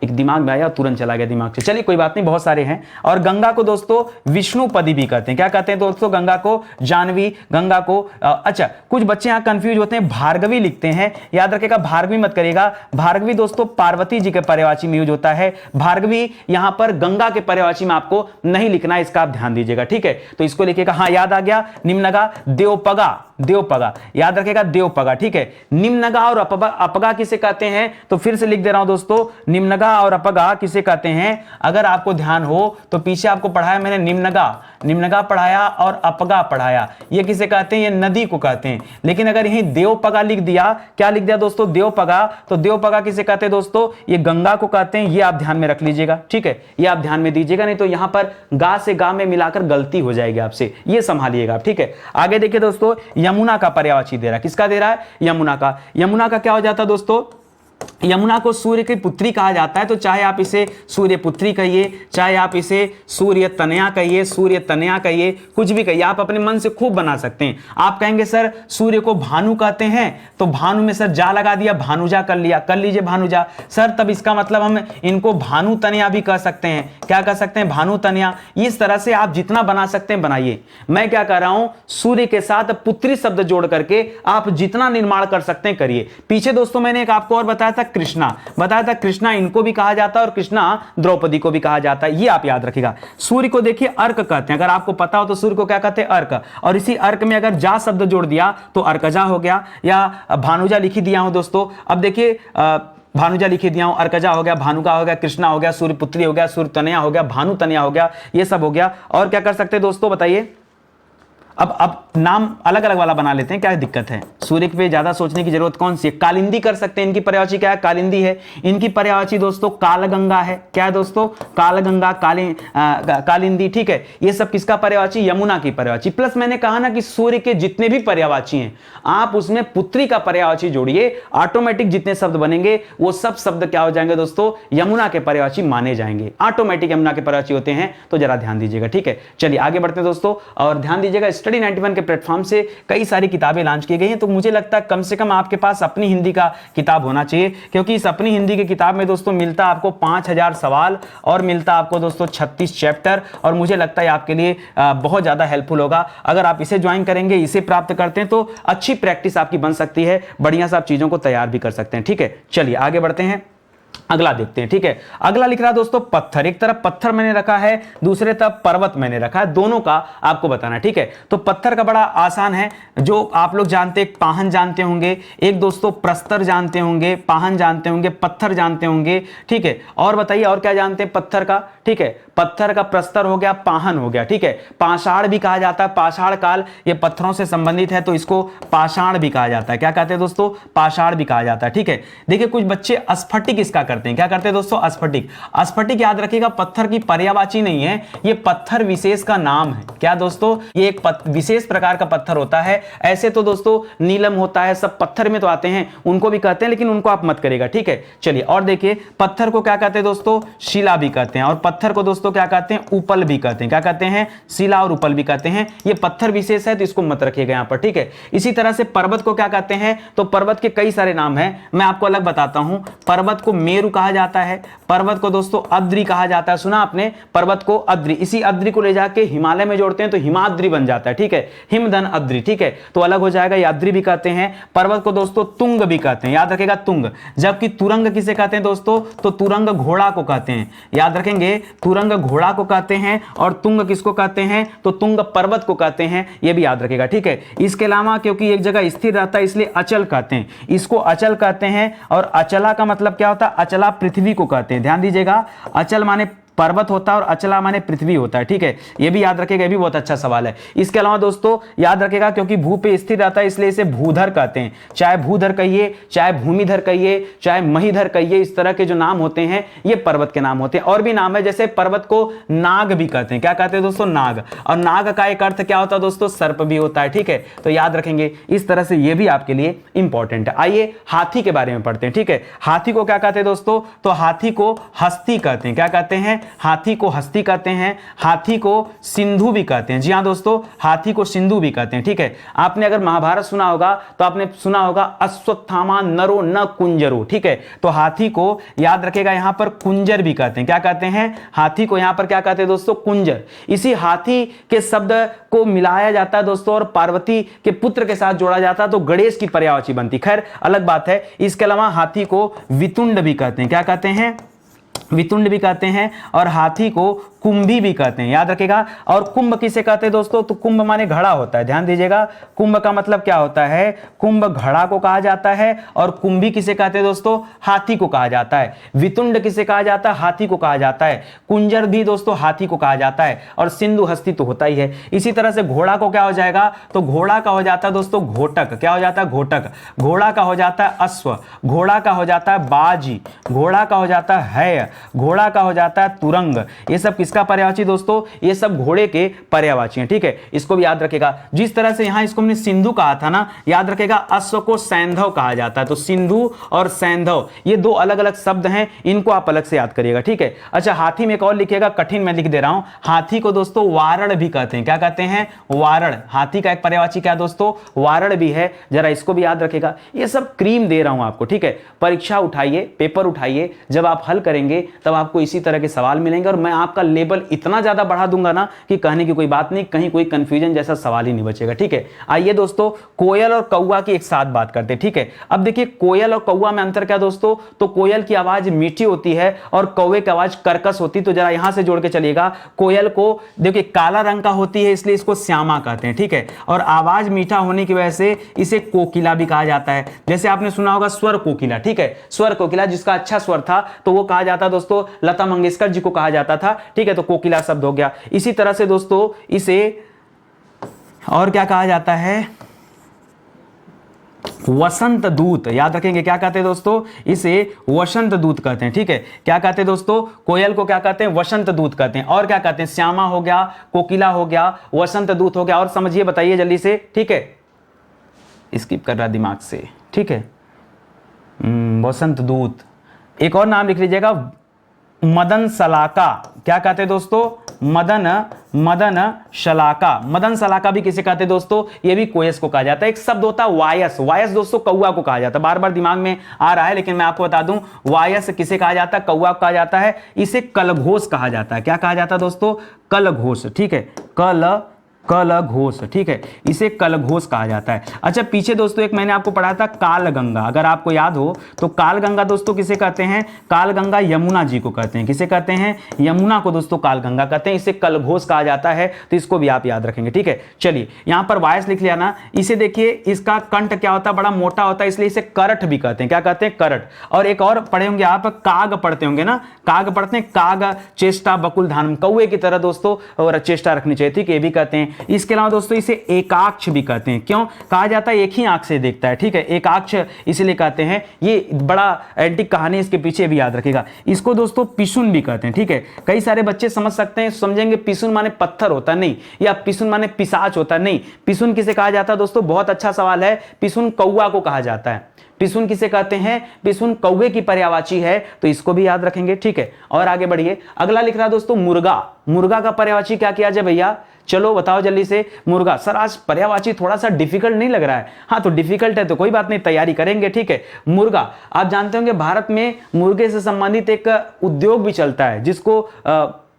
एक दिमाग में आया, तुरंत चला गया दिमाग से। चलिए कोई बात नहीं, बहुत सारे हैं। और गंगा को दोस्तों विष्णुपदी भी कहते हैं। क्या कहते हैं दोस्तों? गंगा को जाह्नवी, गंगा को अच्छा, कुछ बच्चे यहां कंफ्यूज होते हैं, भार्गवी लिखते हैं। याद रखिएगा भार्गवी मत करिएगा। भार्गवी दोस्तों पार्वती जी के पर्यायवाची में यूज होता है। भार्गवी यहां पर गंगा के पर्यायवाची में आपको नहीं लिखना है, इसका आप ध्यान दीजिएगा। ठीक है, तो इसको लिखिएगा। हाँ, याद आ गया, निम्नगा, देवपगा, देवपगा, याद रखेगा देवपगा। ठीक है, निम्नगा और अपगा किसे कहते हैं? तो फिर से लिख दे रहा हूं दोस्तों, निम्नगा और अपगा किसे कहते हैं? अगर आपको ध्यान हो तो पीछे आपको पढ़ाया मैंने, निम्नगा पढ़ाया और अपगा पढ़ाया। ये किसे कहते हैं? ये नदी को कहते हैं। लेकिन अगर यहीं देवपगा लिख दिया, क्या लिख दिया दोस्तों? देवपगा, तो देवपगा किसे कहते हैं दोस्तों? ये गंगा को कहते हैं। ये आप ध्यान में रख लीजिएगा। ठीक है, ये आप ध्यान में दीजिएगा, नहीं तो यहां पर गा से गा में मिलाकर गलती हो जाएगी आपसे, ये संभालिएगा आप। ठीक है, आगे देखिए दोस्तों, यमुना का पर्यायवाची दे रहा है। किसका दे रहा है? यमुना का। यमुना का क्या हो जाता है दोस्तों? यमुना को सूर्य की पुत्री कहा जाता है। तो चाहे आप इसे सूर्य पुत्री कहिए, चाहे आप इसे सूर्य तनया कहिए, सूर्य तनया कहिए, कुछ भी कहिए, आप अपने मन से खूब बना सकते हैं। आप कहेंगे सर सूर्य को भानु कहते हैं, तो भानु में सर जा लगा दिया, भानुजा कर लिया, कर लीजिए भानुजा। सर तब इसका मतलब हम इनको भानु तनया भी कह सकते हैं। क्या कह सकते हैं? भानु तनया। इस तरह से आप जितना बना सकते हैं बनाइए। मैं क्या कर रहा हूं, सूर्य के साथ पुत्री शब्द जोड़ करके आप जितना निर्माण कर सकते हैं करिए। पीछे दोस्तों मैंने एक आपको और बताया था, कृष्णा बताया था। कृष्णा इनको भी कहा जाता है और कृष्णा द्रौपदी को भी कहा जाता है, ये आप याद रखिएगा। सूर्य को देखिए अर्क कहते हैं। अगर आपको पता हो तो सूर्य को क्या कहते हैं? अर्क। और इसी अर्क में अगर जा शब्द जोड़ दिया तो अर्कजा हो गया, या भानुजा लिखी दिया हूं दोस्तों। अब देखिए भानुजा लिखी दिया हूं, अर्कजा हो गया, भानुका हो गया, कृष्णा हो गया, सूर्यपुत्री हो गया, सूर्य तनया हो गया, भानु तनया हो गया, ये सब हो गया। और क्या कर सकते हैं दोस्तों बताइए? अब नाम अलग अलग वाला बना लेते हैं, क्या दिक्कत है, सूर्य पे ज्यादा सोचने की जरूरत कौन सी है। कालिंदी कर सकते हैं, इनकी पर्यायवाची क्या है, कालिंदी है। इनकी पर्यायवाची दोस्तों कालगंगा है, क्या है दोस्तों, कालगंगा, कालिंदी, ठीक है। ये सब किसका पर्यायवाची, यमुना की पर्यायवाची। प्लस मैंने कहा ना कि सूर्य के जितने भी पर्यायवाची हैं आप उसमें पुत्री का पर्यायवाची जोड़िए, ऑटोमेटिक जितने शब्द बनेंगे वो सब शब्द क्या हो जाएंगे दोस्तों, यमुना के पर्यायवाची माने जाएंगे, ऑटोमेटिक यमुना के पर्यायवाची होते हैं। तो जरा ध्यान दीजिएगा, ठीक है। चलिए आगे बढ़ते हैं दोस्तों, और ध्यान दीजिएगा स्टडी 91 के प्लेटफॉर्म से कई सारी किताबें लॉन्च की गई हैं, तो मुझे लगता है कम से कम आपके पास अपनी हिंदी का किताब होना चाहिए, क्योंकि इस अपनी हिंदी की किताब में दोस्तों मिलता आपको 5000 सवाल और मिलता आपको दोस्तों 36 चैप्टर, और मुझे लगता है आपके लिए बहुत ज्यादा हेल्पफुल होगा। अगर आप इसे ज्वाइन करेंगे, इसे प्राप्त करते हैं, तो अच्छी प्रैक्टिस आपकी बन सकती है, बढ़िया से आप चीजों को तैयार भी कर सकते हैं, ठीक है। चलिए आगे बढ़ते हैं, अगला देखते हैं, ठीक है। अगला लिख रहा है दोस्तों पत्थर, एक तरफ पत्थर मैंने रखा है, दूसरे तरफ पर्वत मैंने रखा है, दोनों का आपको बताना है, ठीक है। तो पत्थर का बड़ा आसान है, जो आप लोग जानते हैं, पाहन जानते होंगे, एक दोस्तों प्रस्तर जानते होंगे, पाहन जानते होंगे, पत्थर जानते होंगे, ठीक है। और बताइए और क्या जानते हैं पत्थर का, ठीक है। पत्थर का प्रस्तर हो गया, पाहन हो गया, ठीक है। पाषाण भी कहा जाता है, पाषाण काल ये पत्थरों से संबंधित है तो इसको पाषाण भी कहा जाता है। क्या कहते हैं दोस्तों, पाषाण भी कहा जाता है, ठीक है। देखिए कुछ बच्चे स्फटिक इसका करते हैं, क्या करते हैं दोस्तों, स्फटिक। स्फटिक याद रखिएगा पत्थर की पर्यायवाची नहीं है, ये पत्थर विशेष का नाम है। क्या दोस्तों, ये एक विशेष प्रकार का पत्थर होता है। ऐसे तो दोस्तों नीलम होता है, सब पत्थर में तो आते हैं, उनको भी कहते हैं, लेकिन उनको आप मत करिएगा, ठीक है। चलिए और देखिए, पत्थर को क्या कहते हैं दोस्तों, शिला भी कहते हैं, और पत्थर को दोस्तों क्या कहते हैं, उपल भी कहते हैं। क्या कहते हैं, शिला और उपल भी कहते हैं। ये पत्थर विशेष है तो इसको मत रखिएगा यहां पर, ठीक है। इसी तरह से पर्वत को क्या कहते हैं, तो पर्वत के कई सारे नाम हैं, मैं आपको अलग बताता हूं। पर्वत को मेरु कहा जाता है, पर्वत को दोस्तों अद्री कहा जाता है, सुना आपने, पर्वत को अद्री। इसी अद्री को ले जाके हिमालय में जोड़ते हैं तो हिमाद्री बन जाता है, ठीक है, हिमधन अद्री, ठीक है। तो अलग हो जाएगा, याद्री भी कहते हैं। पर्वत को दोस्तों तुंग भी कहते हैं, याद रखेगा तुंग। जबकि तुरंग किसे कहते हैं दोस्तों, तो तुरंग घोड़ा को कहते हैं, याद रखेंगे, तुरंग घोड़ा को कहते हैं, और तुंग किसको कहते हैं, तो तुंग पर्वत को कहते हैं, ये भी याद रखेगा, ठीक है। इसके अलावा क्योंकि एक जगह स्थिर रहता है इसलिए अचल कहते हैं, इसको अचल कहते हैं। और अचला का मतलब क्या होता है, अचला पृथ्वी को कहते हैं, ध्यान दीजिएगा। अचल माने पर्वत होता है और अचला माने पृथ्वी होता है, ठीक है। ये भी याद रखेगा, ये भी बहुत अच्छा सवाल है। इसके अलावा दोस्तों याद रखेगा क्योंकि भू पे स्थिर रहता है इसलिए इसे भूधर कहते हैं, चाहे भूधर कहिए, चाहे भूमिधर कहिए, चाहे महीधर कहिए, इस तरह के जो नाम होते हैं ये पर्वत के नाम होते हैं। और भी नाम है, जैसे पर्वत को नाग भी कहते हैं, क्या कहते हैं दोस्तों, नाग। और नाग का एक अर्थ क्या होता है दोस्तों, सर्प भी होता है, ठीक है। तो याद रखेंगे, इस तरह से ये भी आपके लिए इंपॉर्टेंट है। आइए हाथी के बारे में पढ़ते हैं, ठीक है। हाथी को क्या कहते हैं दोस्तों, तो हाथी को हस्ती कहते हैं, क्या कहते हैं, हाथी को हस्ती कहते हैं। हाथी को सिंधु भी कहते हैं, जी हां दोस्तों, हाथी को सिंधु भी कहते हैं, ठीक है। आपने अगर महाभारत सुना होगा तो आपने सुना होगा अश्वत्थामा नरो न कुंजरो, ठीक है। तो हाथी को याद रखेगा यहां पर कुंजर भी कहते हैं, क्या कहते हैं, हाथी को यहां पर क्या कहते हैं दोस्तों, कुंजर। इसी हाथी के शब्द को मिलाया जाता है दोस्तों और पार्वती के पुत्र के साथ जोड़ा जाता है तो गणेश की पर्यायवाची बनती, खैर अलग बात है। इसके अलावा हाथी को वितुंड भी कहते हैं, क्या कहते हैं, वितुंड भी कहते हैं। और हाथी को कुंभी भी कहते हैं, याद रखेगा। और कुंभ किसे कहते हैं दोस्तों, तो कुंभ माने घड़ा होता है, ध्यान दीजिएगा। कुंभ का मतलब क्या होता है, कुंभ घड़ा को कहा जाता है। और कुंभी किसे कहते हैं दोस्तों, हाथी को कहा जाता है। वितुंड किसे कहा जाता है, हाथी को कहा जाता है। कुंजर भी दोस्तों हाथी को कहा जाता है। और सिंधु हस्ती तो होता ही है। इसी तरह से घोड़ा को क्या हो जाएगा, तो घोड़ा का हो जाता है दोस्तों घोटक, क्या हो जाता है, घोटक। घोड़ा का हो जाता है अश्व, घोड़ा का हो जाता है बाजी, घोड़ा का हो जाता है, घोड़ा का हो जाता है तुरंग। ये सब किसका पर्यायवाची दोस्तों, ये सब घोड़े के पर्यायवाची हैं, ठीक है। इसको भी याद रखेगा। जिस तरह से यहां इसको हमने सिंधु कहा था ना, याद रखेगा अश्व को सैंधव कहा जाता है। तो सिंधु और सैंधव ये दो अलग अलग शब्द हैं, इनको आप अलग से याद करिएगा, ठीक है। अच्छा हाथी में एक और लिखिएगा, कठिन मैं लिख दे रहा हूं। हाथी को दोस्तों वारण भी कहते हैं, क्या कहते हैं, वारण। हाथी का एक पर्यायवाची क्या दोस्तों, वारण भी है, जरा इसको भी याद रखेगा। ये सब क्रीम दे रहा हूं आपको, ठीक है। परीक्षा उठाइए, पेपर उठाइए, जब आप हल करेंगे तब आपको इसी तरह के सवाल मिलेंगे और मैं आपका लेवल इतना ज्यादा बढ़ा दूंगा ना कि कहने की कोई बात नहीं, कहीं कोई कंफ्यूजन जैसा सवाल ही नहीं बचेगा, ठीक है। आइए दोस्तों कोयल और कौवा की एक साथ बात करते हैं, ठीक है। अब देखिए कोयल और कौवा में अंतर क्या दोस्तों, तो कोयल की आवाज मीठी होती है और कौवे की आवाज कर्कश होती है। तो जरा यहां से जोड़ के चलिएगा, कोयल को देखिए काला रंग का होती है इसलिए इसको श्यामा कहते हैं, ठीक है। और आवाज मीठा होने की वजह से इसे कोकिला भी कहा जाता है। जैसे आपने सुना होगा स्वर कोकिला, ठीक है। स्वर कोकिला जिसका अच्छा स्वर था तो वो कहा जाता दोस्तों, लता मंगेशकर जी को कहा जाता था, ठीक है। तो कोकिला शब्द हो गया। इसी तरह से दोस्तों इसे और क्या कहा जाता है, वसंत दूत, याद रखेंगे क्या कहते हैं दोस्तों, इसे वसंत दूत कहते हैं। ठीक है, क्या कहते हैं दोस्तों, कोयल को क्या कहते हैं, वसंत दूत कहते हैं। और क्या कहते हैं, श्यामा हो गया, कोकिला हो गया, वसंत दूत हो गया। और समझिए, बताइए जल्दी से। ठीक है, स्किप कर रहा दिमाग से। ठीक है, वसंत दूत। एक और नाम लिख लीजिएगा, मदन शलाका। क्या कहते हैं दोस्तों, मदन शलाका। मदन शलाका भी किसे कहते हैं दोस्तों, ये भी कोयस को कहा जाता है। एक शब्द होता है वायस, वायस दोस्तों कौवा को कहा जाता है। बार बार दिमाग में आ रहा है, लेकिन मैं आपको बता दूं, वायस किसे कहा जाता है, कौवा को कहा जाता है। इसे कलघोष कहा जाता है। क्या कहा जाता है दोस्तों, कलघोष। ठीक है, कलघोष। ठीक है, इसे कलघोष कहा जाता है। अच्छा, पीछे दोस्तों एक मैंने आपको पढ़ा था कालगंगा, अगर आपको याद हो तो कालगंगा दोस्तों किसे कहते हैं, कालगंगा यमुना जी को कहते हैं। किसे कहते हैं, यमुना को दोस्तों कालगंगा कहते हैं। इसे कलघोष कहा जाता है, तो इसको भी आप याद रखेंगे। ठीक है, चलिए यहां पर वायस लिख लिया ना। इसे देखिए, इसका कंठ क्या होता है, बड़ा मोटा होता है, इसलिए इसे करठ भी कहते हैं। क्या कहते हैं, करठ। और एक और पढ़े होंगे आप, काग पढ़ते होंगे ना, काग पढ़ते हैं, काग चेष्टा बकुल धान, कौवे की तरह दोस्तों और चेष्टा रखनी चाहिए। ठीक है, ये भी कहते हैं। इसके अलावा दोस्तों इसे एकाक्ष भी कहते हैं। क्यों कहा जाता है, एक ही आंख से देखता है। ठीक है, एकाक्ष इसलिए कहते हैं। ये बड़ा एंटिक कहानी इसके पीछे भी याद रखिएगा। इसको दोस्तों पिसुन भी कहते हैं। ठीक है, कई सारे बच्चे समझ सकते हैं, समझेंगे पिसुन माने पत्थर होता नहीं, या पिसुन माने पिशाच होता नहीं। पिसुन किसे कहा जाता है दोस्तों, बहुत अच्छा सवाल है। पिसुन कौवा को कहा जाता है। पिसुन किसे कहते हैं, पिसुन कौवे की पर्यायवाची है, तो इसको भी याद रखेंगे। ठीक है, और आगे बढ़िए। अगला लिख रहा दोस्तों मुर्गा। मुर्गा का पर्यायवाची क्या किया जाए भैया, चलो बताओ जल्दी से। मुर्गा। सर आज पर्यायवाची थोड़ा सा डिफिकल्ट नहीं लग रहा है, हाँ तो डिफिकल्ट है तो कोई बात नहीं, तैयारी करेंगे। ठीक है, मुर्गा। आप जानते होंगे भारत में मुर्गे से संबंधित एक उद्योग भी चलता है, जिसको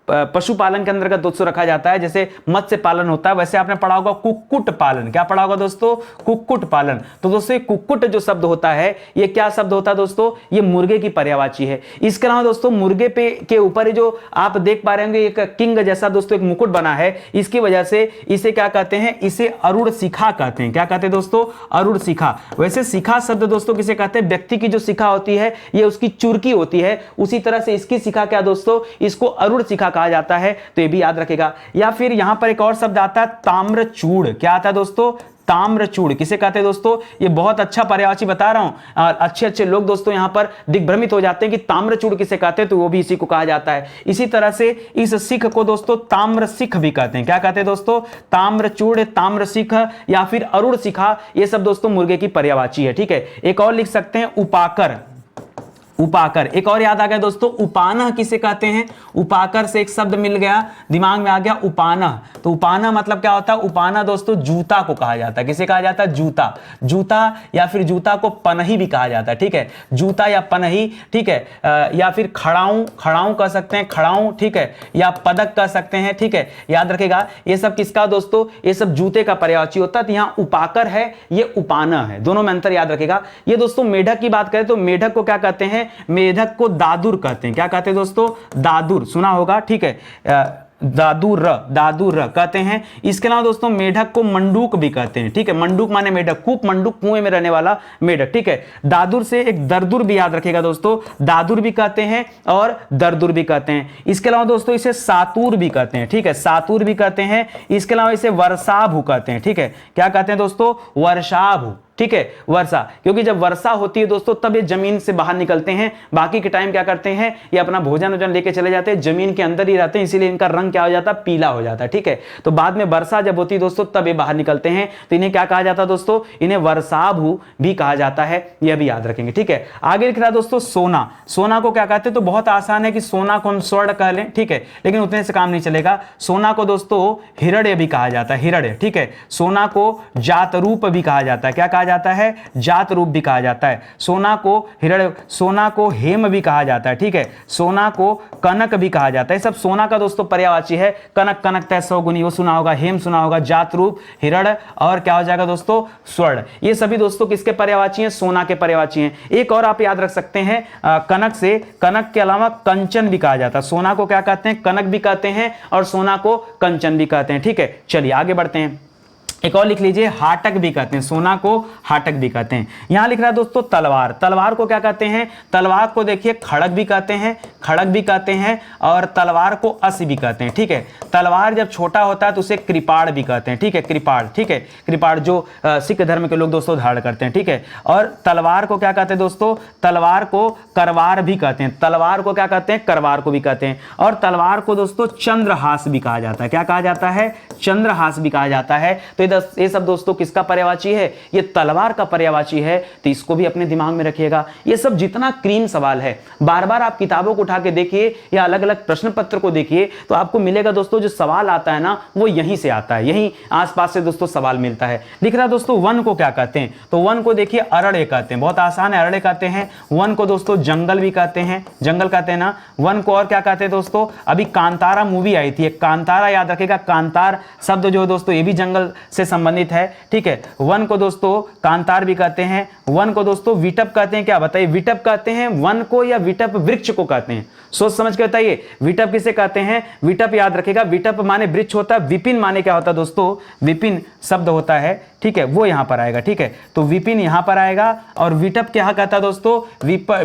पशुपालन के अंतर्गत दोस्तों रखा जाता है। जैसे मत्स्य पालन होता है, वैसे आपने पढ़ा होगा कुक्कुट पालन। क्या पढ़ा होगा दोस्तों, कुक्कुट पालन। तो दोस्तों कुक्कुट जो शब्द होता है, ये क्या शब्द होता है दोस्तों, ये मुर्गे की पर्यायवाची है। इसके अलावा दोस्तों मुर्गे पे के ऊपर जो आप देख पा रहे होंगे, एक किंग जैसा दोस्तों एक मुकुट बना है, इसकी वजह से इसे क्या कहते हैं, इसे अरुण शिखा कहते हैं। क्या कहते हैं दोस्तों, अरुण शिखा। वैसे शिखा शब्द दोस्तों किसे कहते हैं, व्यक्ति की जो शिखा होती है ये उसकी चुरकी होती है, उसी तरह से इसकी शिखा क्या दोस्तों, इसको अरुण शिखा कहा जाता है, तो ये भी याद रखेगा। या फिर यहां पर एक और शब्द आता है ताम्रचूड़। क्या आता है दोस्तों, ताम्रचूड़। किसे कहते हैं दोस्तों, ये बहुत अच्छा पर्यायवाची बता रहा हूं, और अच्छे अच्छे लोग दोस्तों यहां पर दिग्भ्रमित हो जाते हैं कि ताम्रचूड़ किसे कहते हैं, तो वो भी इसी को कहा जाता है। इसी तरह से इस सिख को दोस्तों ताम्रशिख भी कहते हैं। क्या कहते हैं दोस्तों, ताम्रचूड़, ताम्रशिख या फिर अरुण शिखा, ये सब दोस्तों मुर्गे की पर्यायवाची है। ठीक है, एक और लिख सकते हैं उपाकर। उपाकर। एक और याद आ गया दोस्तों, उपानह किसे कहते हैं, उपाकर से एक शब्द मिल गया, दिमाग में आ गया उपानह। तो उपानह मतलब क्या होता है, उपानह दोस्तों जूता को कहा जाता है। किसे कहा जाता है, जूता। जूता या फिर जूता को पनही भी कहा जाता है। ठीक है, जूता या पनही। ठीक है, या फिर खड़ाऊं, खड़ाऊं कह सकते हैं, खड़ाऊं। ठीक है, या पदक कह सकते हैं। ठीक है, याद रखेगा ये सब किसका दोस्तों, ये सब जूते का पर्यायवाची होता है। तो यहां उपाकर है, ये उपानह है, दोनों में अंतर याद रखेगा। ये दोस्तों मेढक की बात करें तो मेढक को क्या कहते हैं, मेढक को दादुर कहते हैं। क्या कहते हैं दोस्तों, दादुर, सुना होगा। ठीक है, दादुर कहते हैं। इसके अलावा दोस्तों मेढक को मंडूक भी कहते हैं। ठीक है, मंडूक माने मेढक, कूप मंडूक कुएं में रहने वाला मेढक। ठीक है, दादुर से एक दरदुर भी याद रखेगा दोस्तों, दादुर भी कहते हैं और दरदुर भी कहते हैं। इसके अलावा दोस्तों इसे सातुर भी कहते हैं। ठीक है, सातुर भी कहते हैं। इसके अलावा इसे वर्षाभु कहते हैं। ठीक है, क्या कहते हैं दोस्तों, वर्षाभु। ठीक है, वर्षा, क्योंकि जब वर्षा होती है दोस्तों तब ये जमीन से बाहर निकलते हैं, बाकी के टाइम क्या करते हैं, ये अपना भोजन वोजन लेके चले जाते हैं, जमीन के अंदर ही रहते हैं, इसीलिए इनका रंग क्या हो जाता है, पीला हो जाता है। ठीक है, तो बाद में वर्षा जब होती है दोस्तों तब ये बाहर निकलते हैं, तो इन्हें क्या कहा जाता है दोस्तों, इन्हें वर्षाभु भी कहा जाता है, यह भी याद रखेंगे। ठीक है, आगे लिख रहा दोस्तों सोना। सोना को क्या कहते हैं, तो बहुत आसान है कि सोना को हम स्वर्ण कह लें। ठीक है, लेकिन उतने से काम नहीं चलेगा। सोना को दोस्तों हिरण्य भी कहा जाता है, हिरण्य। ठीक है, सोना को जात रूप भी कहा जाता है। क्या कहा जाता है, जात रूप भी कहा जाता है। सोना को हिरण्य, सोना को हेम भी कहा जाता है। ठीक है, सोना को कनक भी कहा जाता है। सब सोना का दोस्तों पर्यायवाची है। कनक, कनक तय सौगुनी, वो सुना होगा, हेम सुना होगा, जात रूप, हिरण्य, और क्या हो जाएगा दोस्तों, स्वर्ण। ये सभी दोस्तों किसके पर्यायवाची हैं, सोना के पर्यायवाची हैं। एक और आप याद रख सकते हैं, कनक से, कनक के अलावा कंचन भी कहा जाता है। सोना को क्या कहते हैं, कनक भी कहते हैं, और सोना को कंचन भी कहते हैं। ठीक है, चलिए आगे बढ़ते हैं। एक और लिख लीजिए, हाटक भी कहते हैं, सोना को हाटक भी कहते हैं। यहां लिख रहा है दोस्तों तलवार, तलवार को क्या कहते हैं, तलवार को देखिए खड़ग भी कहते हैं, खड़ग भी कहते हैं, और तलवार को अस भी कहते हैं, ठीक है। तलवार जब छोटा होता है तो उसे कृपाण भी कहते हैं, ठीक है, कृपाण, ठीक है, कृपाण जो सिख धर्म के लोग दोस्तों धारण करते हैं, ठीक है। और तलवार को क्या कहते हैं दोस्तों, तलवार को करवार भी कहते हैं, तलवार को क्या कहते हैं, करवार को भी कहते हैं। और तलवार को दोस्तों चंद्रहास भी कहा जाता है, क्या कहा जाता है, चंद्रहास भी कहा जाता है। तो ये सब दोस्तों किसका पर्यायवाची है, ये तलवार का पर्यायवाची है, तो इसको भी अपने दिमाग में रखिएगा। ये सब जितना क्रीम सवाल है, बार बार आप किताबों को उठा के देखिए या अलग अलग प्रश्न पत्र को देखिए, तो आपको मिलेगा दोस्तों जो सवाल आता है ना वो यहीं से आता है, यहीं आसपास से दोस्तों सवाल मिलता है। लिख रहा है दोस्तों वन को क्या कहते हैं, तो वन को देखिए अरण्य कहते हैं, बहुत आसान है, अरण्य कहते हैं। वन को दोस्तों जंगल भी कहते हैं, जंगल कहते हैं ना। वन को और क्या कहते हैं दोस्तों, अभी कांतारा मूवी आई थी, कांतारा याद रखेगा, कांतार शब्द जो है दोस्तों ये भी जंगल से संबंधित है, ठीक है। वन को दोस्तों कांतार भी कहते हैं, वन को दोस्तों विटप कहते हैं, क्या बताइए, विटप कहते हैं वन को या विटप वृक्ष को कहते हैं, सोच समझ के बताइए। विटप किसे कहते हैं, विटप याद रखेगा, विटप माने वृक्ष होता है, विपिन माने क्या होता है दोस्तों, विपिन शब्द होता है, ठीक है, वो यहां पर आएगा, ठीक है। तो विपिन यहां पर आएगा, और विटप क्या कहता है दोस्तों,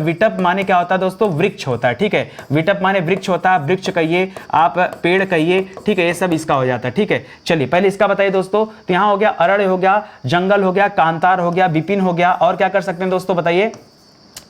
विटप माने क्या होता है दोस्तों, वृक्ष होता है, ठीक है। विटप माने वृक्ष होता है, वृक्ष कहिए आप, पेड़ कहिए, ठीक है, ये सब इसका हो जाता है, ठीक है। चलिए पहले इसका बताइए दोस्तों, तो यहां हो गया अरण्य हो गया, जंगल हो गया, कांतार हो गया, विपिन हो गया, और क्या कर सकते हैं दोस्तों बताइए,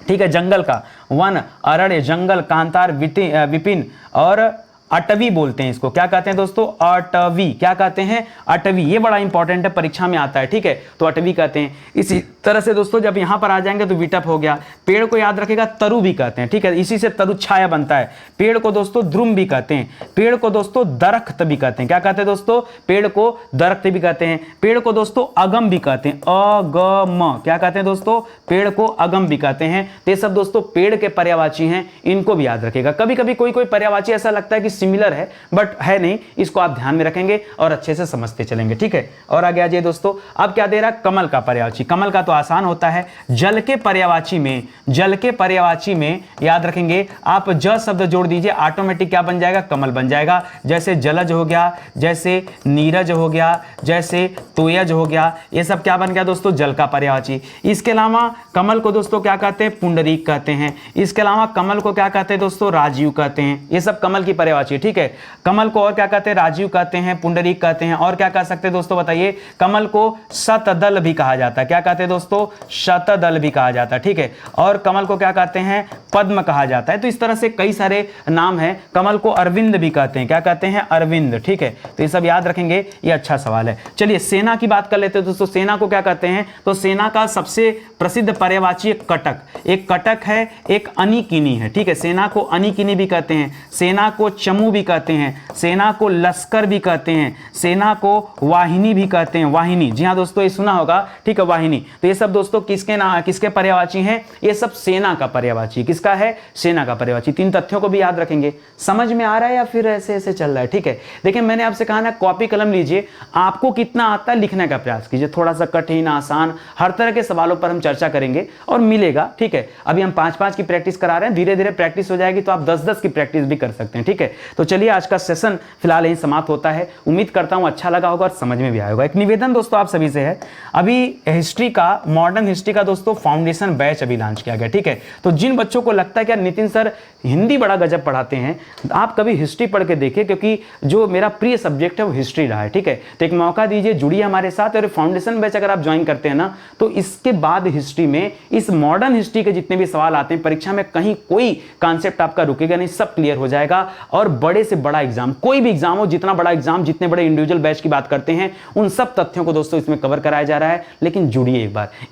ठीक है, जंगल का वन, अरण्य, जंगल, कांतार, विपिन, और अटवी बोलते हैं इसको, क्या कहते हैं दोस्तों, अटवी, क्या कहते हैं, अटवी। ये बड़ा इंपॉर्टेंट है, परीक्षा में आता है, ठीक है, तो अटवी कहते हैं। इसी तरह से दोस्तों जब यहां पर आ जाएंगे तो विटप हो गया, पेड़ को याद रखेगा तरु भी कहते हैं, ठीक है, इसी से तरु छाया बनता है। पेड़ को दोस्तों द्रुम भी कहते हैं, पेड़ को दोस्तों दरख्त भी कहते हैं, क्या कहते हैं दोस्तों, पेड़ को दरख्त भी कहते हैं। पेड़ को दोस्तों अगम भी कहते हैं, अगम, क्या कहते हैं दोस्तों, पेड़ को अगम भी कहते हैं। तो ये सब दोस्तों पेड़ के पर्यायवाची हैं, इनको भी याद रखेगा। कभी कभी कोई कोई पर्यायवाची ऐसा लगता है कि सिमिलर है, बट है नहीं, इसको आप ध्यान में रखेंगे और अच्छे से समझते चलेंगे, ठीक है। और आगे आ जाइए दोस्तों, अब क्या दे रहा है, कमल का पर्यायवाची। कमल का तो आसान होता है, जल के पर्यायवाची में, जल के पर्यायवाची में याद रखेंगे आप, ज शब्द जोड़ दीजिए, ऑटोमेटिक क्या बन जाएगा, कमल बन जाएगा। जैसे जलज हो गया, जैसे नीरज हो गया, जैसे तोयज हो गया, ये सब क्या बन गया दोस्तों, जल का पर्यायवाची। इसके अलावा कमल को दोस्तों क्या कहते हैं, पुंडरीक कहते हैं। इसके अलावा कमल को क्या कहते हैं दोस्तों, राजीव कहते हैं। ये सब कमल की पर्यायवाची, ठीक है। कमल को और क्या कहते हैं, राजीव कहते हैं, पुंडरीक कहते हैं, और क्या कह सकते हैं दोस्तों बताइए, कमल को शतदल भी कहा जाता है, क्या कहते हैं दोस्तों, शतदल भी कहा जाता है, ठीक है। और कमल को क्या कहते हैं, पद्म कहा जाता है। तो इस तरह से कई सारे नाम हैं। कमल को अरविंद भी कहते हैं, क्या कहते हैं, अरविंद, ठीक है। तो ये सब याद रखेंगे, ये अच्छा सवाल है। चलिए सेना की बात कर लेते हैं दोस्तों, सेना को क्या कहते हैं, तो सेना का सबसे प्रसिद्ध पर्यायवाची एक कटक, एक कटक है, एक अनिकिनी है, ठीक है। सेना को अनिकिनी भी कहते हैं, सेना को चमू भी कहते हैं, सेना को लश्कर भी कहते हैं, सेना को वाहिनी भी कहते हैं, वाहिनी, जी हाँ दोस्तों ये सुना होगा, ठीक है, वाहिनी। तो ये सब दोस्तों किसके पर्यायवाची हैं, ये सब सेना का पर्यायवाची, किसका है, सेना का पर्यायवाची। तीन तथ्यों को भी याद रखेंगे। समझ में आ रहा है या फिर ऐसे ऐसे चल रहा है, ठीक है। देखिए मैंने आपसे कहा ना, कॉपी कलम लीजिए, आपको कितना आता है लिखने का प्रयास कीजिए, थोड़ा सा कठिन, आसान, हर तरह के सवालों पर हम चर्चा करेंगे और मिलेगा, ठीक है। अभी हम 5-5 की प्रैक्टिस करा रहे हैं, धीरे धीरे प्रैक्टिस हो जाएगी तो आप 10-10 की प्रैक्टिस भी कर सकते हैं, ठीक है। तो चलिए आज का सेशन फिलहाल यही समाप्त होता है। उम्मीद करता हूं अच्छा लगा होगा और समझ में भी आया होगा। एक निवेदन दोस्तों आप सभी से है, अभी हिस्ट्री का, मॉडर्न हिस्ट्री का दोस्तों फाउंडेशन बैच अभी लॉन्च किया गया, ठीक है। तो जिन बच्चों को लगता है कि यार नितिन सर हिंदी बड़ा गजब पढ़ाते हैं, आप कभी हिस्ट्री पढ़ के देखिए, क्योंकि जो मेरा प्रिय सब्जेक्ट है वो हिस्ट्री रहा है, ठीक है। तो एक मौका दीजिए, जुड़िए हमारे साथ, और फाउंडेशन बैच अगर आप ज्वाइन करते हैं ना, तो इसके बाद हिस्ट्री में, इस मॉडर्न हिस्ट्री के जितने भी सवाल आते हैं परीक्षा में, कहीं कोई कॉन्सेप्ट आपका रुकेगा नहीं, सब क्लियर हो जाएगा। और बड़े से बड़ा एग्जाम, कोई भी एग्जाम हो, जितना बड़ा एग्जाम, जितने बड़े इंडिविजुअल बैच की बात करते हैं, उन सब तथ्यों को दोस्तों इसमें कवर कराया जा रहा है। लेकिन जुड़िए,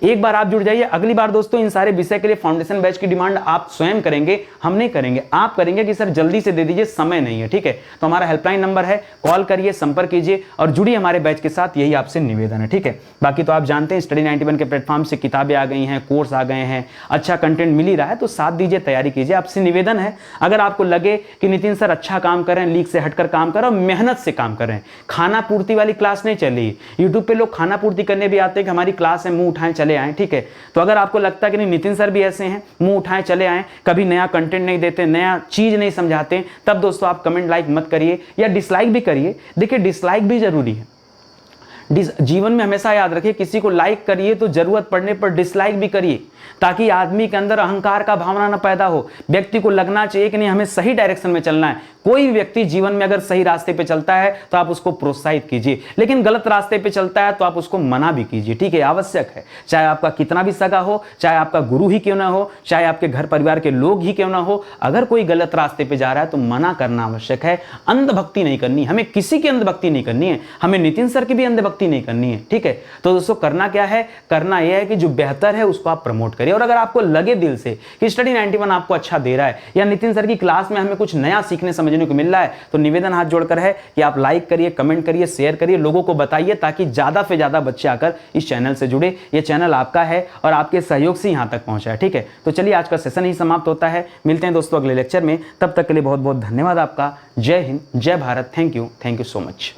एक बार आप जुड़ जाइए। अगली बार दोस्तों इन सारे विषय के लिए फाउंडेशन बैच की डिमांड आप स्वयं करेंगे, हम नहीं करेंगे, आप करेंगे कि सर जल्दी से दे दीजिए, समय नहीं है, ठीक है। तो हमारा हेल्पलाइन नंबर है, कॉल करिए, संपर्क कीजिए और जुड़िए हमारे बैच के साथ, यही आपसे निवेदन है, ठीक है। बाकी तो आप जानते हैं स्टडी 91 के प्लेटफॉर्म से किताबें आ गई हैं, कोर्स आ गए हैं, अच्छा कंटेंट मिल ही रहा है, तो साथ दीजिए, तैयारी कीजिए। आपसे निवेदन है, अगर आपको लगे कि नितिन सर अच्छा काम करें, लीक से हटकर काम करें और मेहनत से काम करें, खाना पूर्ति वाली क्लास नहीं चल रही, यूट्यूब पे लोग खाना पूर्ति करने भी आते हैं कि हमारी क्लास है, मुंह उठाएं चले आए, ठीक है। तो अगर आपको लगता है कि नहीं नितिन सर भी ऐसे हैं, मुंह उठाएं चले आए, कभी नया कंटेंट नहीं देते, नया चीज नहीं समझाते, तब दोस्तों आप कमेंट लाइक मत करिए या डिसलाइक भी करिए। देखिए डिसलाइक भी जरूरी है, जीवन में हमेशा याद रखिए, किसी को लाइक करिए तो जरूरत पड़ने पर डिसलाइक भी करिए, ताकि आदमी के अंदर अहंकार का भावना न पैदा हो। व्यक्ति को लगना चाहिए कि नहीं, हमें सही डायरेक्शन में चलना है। कोई भी व्यक्ति जीवन में अगर सही रास्ते पे चलता है तो आप उसको प्रोत्साहित कीजिए, लेकिन गलत रास्ते पे चलता है तो आप उसको मना भी कीजिए। ठीक है, आवश्यक है, चाहे आपका कितना भी सगा हो, चाहे आपका गुरु ही क्यों ना हो, चाहे आपके घर परिवार के लोग ही क्यों ना हो, अगर कोई गलत रास्ते पे जा रहा है तो मना करना आवश्यक है। अंधभक्ति नहीं करनी, हमें किसी की अंधभक्ति नहीं करनी है, हमें नितिन सर की भी अंधभक्ति नहीं करनी है। ठीक है, तो दोस्तों करना क्या है, करना यह है कि जो बेहतर है उसको आप प्रमोट करिए। और अगर आपको लगे दिल से कि स्टडी 91 आपको अच्छा दे रहा है या नितिन सर की क्लास में हमें कुछ नया सीखने समझने को मिल रहा है, तो निवेदन हाथ जोड़कर है कि आप लाइक करिए, कमेंट करिए, शेयर करिए, लोगों को बताइए, ताकि ज्यादा से ज्यादा बच्चे आकर इस चैनल से जुड़े। ये चैनल आपका है और आपके सहयोग से यहां तक पहुंचा है। ठीक है, तो चलिए आज का सेशन ही समाप्त होता है। मिलते हैं दोस्तों अगले लेक्चर में, तब तक के लिए बहुत बहुत धन्यवाद आपका। जय हिंद, जय Bharat. Thank you so much.